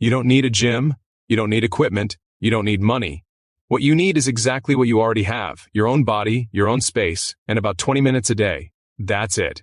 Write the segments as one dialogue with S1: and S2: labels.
S1: You don't need a gym. You don't need equipment. You don't need money. What you need is exactly what you already have: your own body, your own space, and about 20 minutes a day. That's it.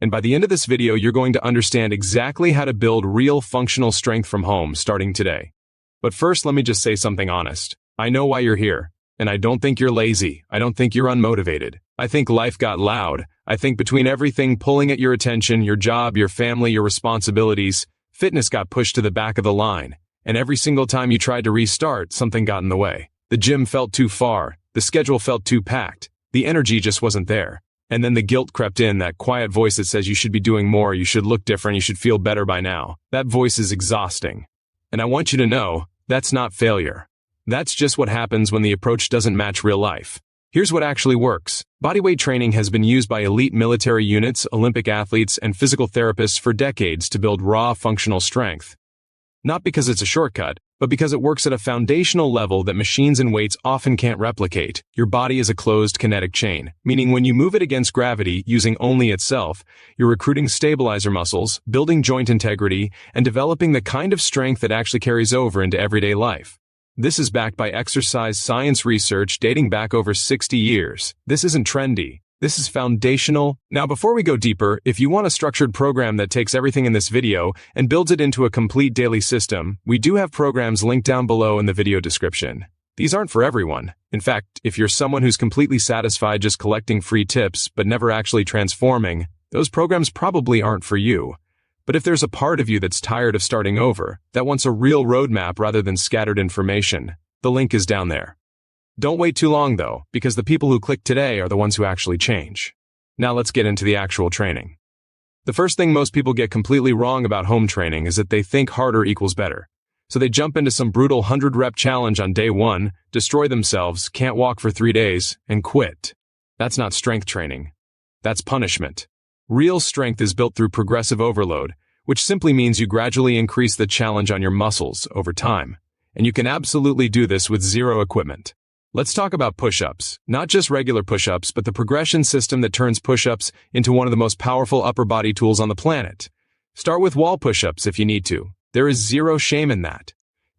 S1: And by the end of this video, you're going to understand exactly how to build real functional strength from home starting today. But first, let me just say something honest. I know why you're here, and I don't think you're lazy. I don't think you're unmotivated. I think life got loud. I think between everything pulling at your attention, your job, your family, your responsibilities, fitness got pushed to the back of the line. And every single time you tried to restart, something got in the way. The gym felt too far. The schedule felt too packed. The energy just wasn't there. And then the guilt crept in, that quiet voice that says you should be doing more, you should look different, you should feel better by now. That voice is exhausting. And I want you to know, that's not failure. That's just what happens when the approach doesn't match real life. Here's what actually works. Bodyweight training has been used by elite military units, Olympic athletes, and physical therapists for decades to build raw, functional strength. Not because it's a shortcut, but because it works at a foundational level that machines and weights often can't replicate. Your body is a closed kinetic chain, meaning when you move it against gravity using only itself, you're recruiting stabilizer muscles, building joint integrity, and developing the kind of strength that actually carries over into everyday life. This is backed by exercise science research dating back over 60 years. This isn't trendy. This is foundational. Now, before we go deeper, if you want a structured program that takes everything in this video and builds it into a complete daily system, we do have programs linked down below in the video description. These aren't for everyone. In fact, if you're someone who's completely satisfied just collecting free tips but never actually transforming, those programs probably aren't for you. But if there's a part of you that's tired of starting over, that wants a real roadmap rather than scattered information, the link is down there. Don't wait too long though, because the people who click today are the ones who actually change. Now let's get into the actual training. The first thing most people get completely wrong about home training is that they think harder equals better. So they jump into some brutal 100-rep challenge on day 1, destroy themselves, can't walk for 3 days, and quit. That's not strength training. That's punishment. Real strength is built through progressive overload, which simply means you gradually increase the challenge on your muscles over time. And you can absolutely do this with zero equipment. Let's talk about push-ups. Not just regular push-ups, but the progression system that turns push-ups into one of the most powerful upper body tools on the planet. Start with wall push-ups if you need to. There is zero shame in that.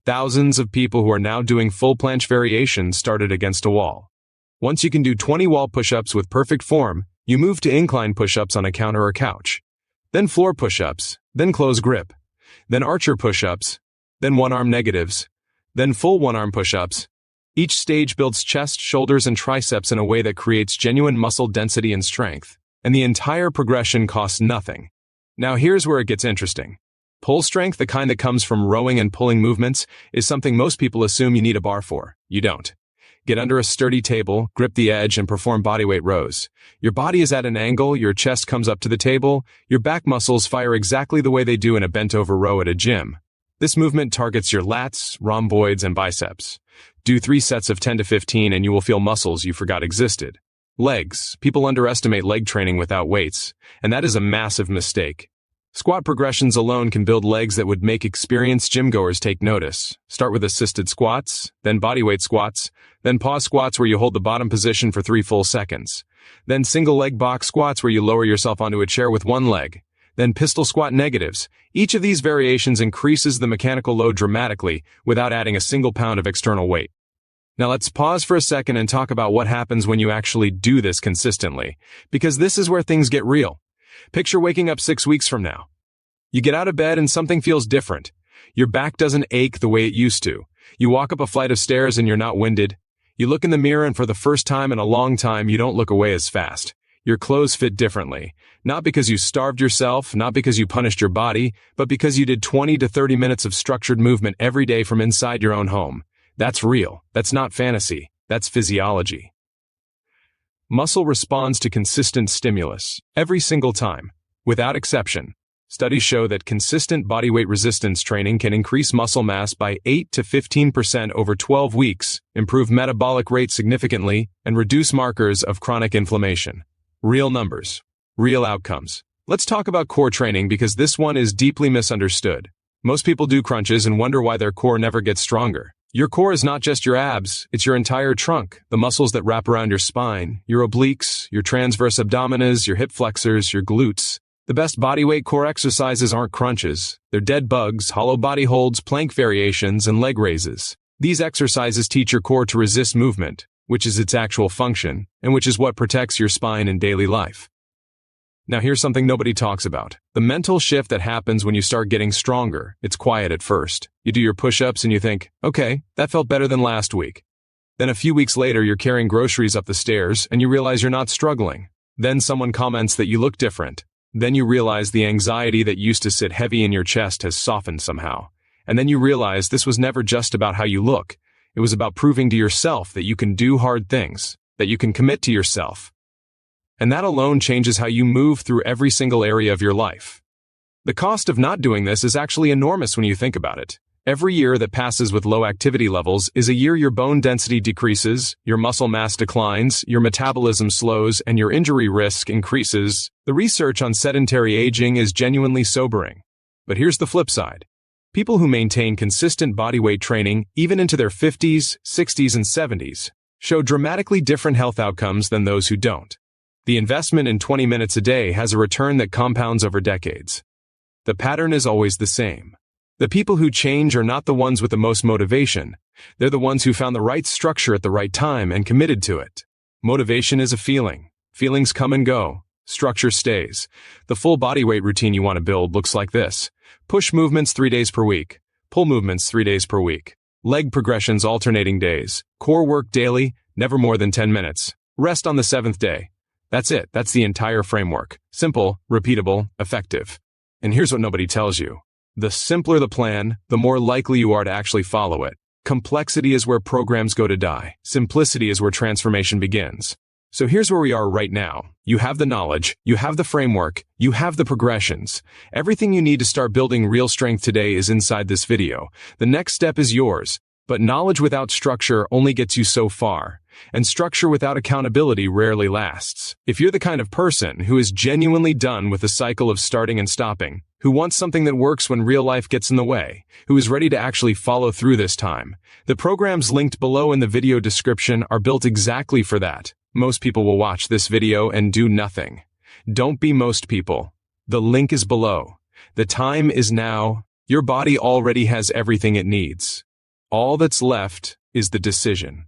S1: Thousands of people who are now doing full planche variations started against a wall. Once you can do 20 wall push-ups with perfect form, you move to incline push-ups on a counter or couch. Then floor push-ups, then close grip, then archer push-ups, then one-arm negatives, then full one-arm push-ups. Each stage builds chest, shoulders, and triceps in a way that creates genuine muscle density and strength, and the entire progression costs nothing. Now here's where it gets interesting. Pull strength, the kind that comes from rowing and pulling movements, is something most people assume you need a bar for. You don't. Get under a sturdy table, grip the edge, and perform bodyweight rows. Your body is at an angle, your chest comes up to the table, your back muscles fire exactly the way they do in a bent-over row at a gym. This movement targets your lats, rhomboids, and biceps. Do 3 sets of 10 to 15 and you will feel muscles you forgot existed. Legs. People underestimate leg training without weights, and that is a massive mistake. Squat progressions alone can build legs that would make experienced gym-goers take notice. Start with assisted squats, then bodyweight squats, then pause squats where you hold the bottom position for 3 full seconds. Then single leg box squats where you lower yourself onto a chair with one leg. Then pistol squat negatives. Each of these variations increases the mechanical load dramatically without adding a single pound of external weight. Now let's pause for a second and talk about what happens when you actually do this consistently, because this is where things get real. Picture waking up 6 weeks from now. You get out of bed and something feels different. Your back doesn't ache the way it used to. You walk up a flight of stairs and you're not winded. You look in the mirror and for the first time in a long time you don't look away as fast. Your clothes fit differently. Not because you starved yourself, not because you punished your body, but because you did 20 to 30 minutes of structured movement every day from inside your own home. That's real. That's not fantasy. That's physiology. Muscle responds to consistent stimulus, every single time, without exception. Studies show that consistent bodyweight resistance training can increase muscle mass by 8 to 15% over 12 weeks, improve metabolic rate significantly, and reduce markers of chronic inflammation. Real numbers. Real outcomes. Let's talk about core training because this one is deeply misunderstood. Most people do crunches and wonder why their core never gets stronger. Your core is not just your abs, it's your entire trunk, the muscles that wrap around your spine, your obliques, your transverse abdominis, your hip flexors, your glutes. The best bodyweight core exercises aren't crunches. They're dead bugs, hollow body holds, plank variations, and leg raises. These exercises teach your core to resist movement, which is its actual function, and which is what protects your spine in daily life. Now here's something nobody talks about. The mental shift that happens when you start getting stronger. It's quiet at first. You do your push-ups and you think, okay, that felt better than last week. Then a few weeks later, you're carrying groceries up the stairs and you realize you're not struggling. Then someone comments that you look different. Then you realize the anxiety that used to sit heavy in your chest has softened somehow. And then you realize this was never just about how you look. It was about proving to yourself that you can do hard things, that you can commit to yourself. And that alone changes how you move through every single area of your life. The cost of not doing this is actually enormous when you think about it. Every year that passes with low activity levels is a year your bone density decreases, your muscle mass declines, your metabolism slows, and your injury risk increases. The research on sedentary aging is genuinely sobering. But here's the flip side. People who maintain consistent bodyweight training, even into their 50s, 60s, and 70s, show dramatically different health outcomes than those who don't. The investment in 20 minutes a day has a return that compounds over decades. The pattern is always the same. The people who change are not the ones with the most motivation. They're the ones who found the right structure at the right time and committed to it. Motivation is a feeling. Feelings come and go. Structure stays. The full bodyweight routine you want to build looks like this. Push movements 3 days per week. Pull movements 3 days per week. Leg progressions alternating days. Core work daily, never more than 10 minutes. Rest on the 7th day. That's it. That's the entire framework. Simple, repeatable, effective. And here's what nobody tells you. The simpler the plan, the more likely you are to actually follow it. Complexity is where programs go to die. Simplicity is where transformation begins. So here's where we are right now. You have the knowledge, you have the framework, you have the progressions. Everything you need to start building real strength today is inside this video. The next step is yours. But knowledge without structure only gets you so far. And structure without accountability rarely lasts. If you're the kind of person who is genuinely done with the cycle of starting and stopping, who wants something that works when real life gets in the way, who is ready to actually follow through this time, the programs linked below in the video description are built exactly for that. Most people will watch this video and do nothing. Don't be most people. The link is below. The time is now. Your body already has everything it needs. All that's left is the decision.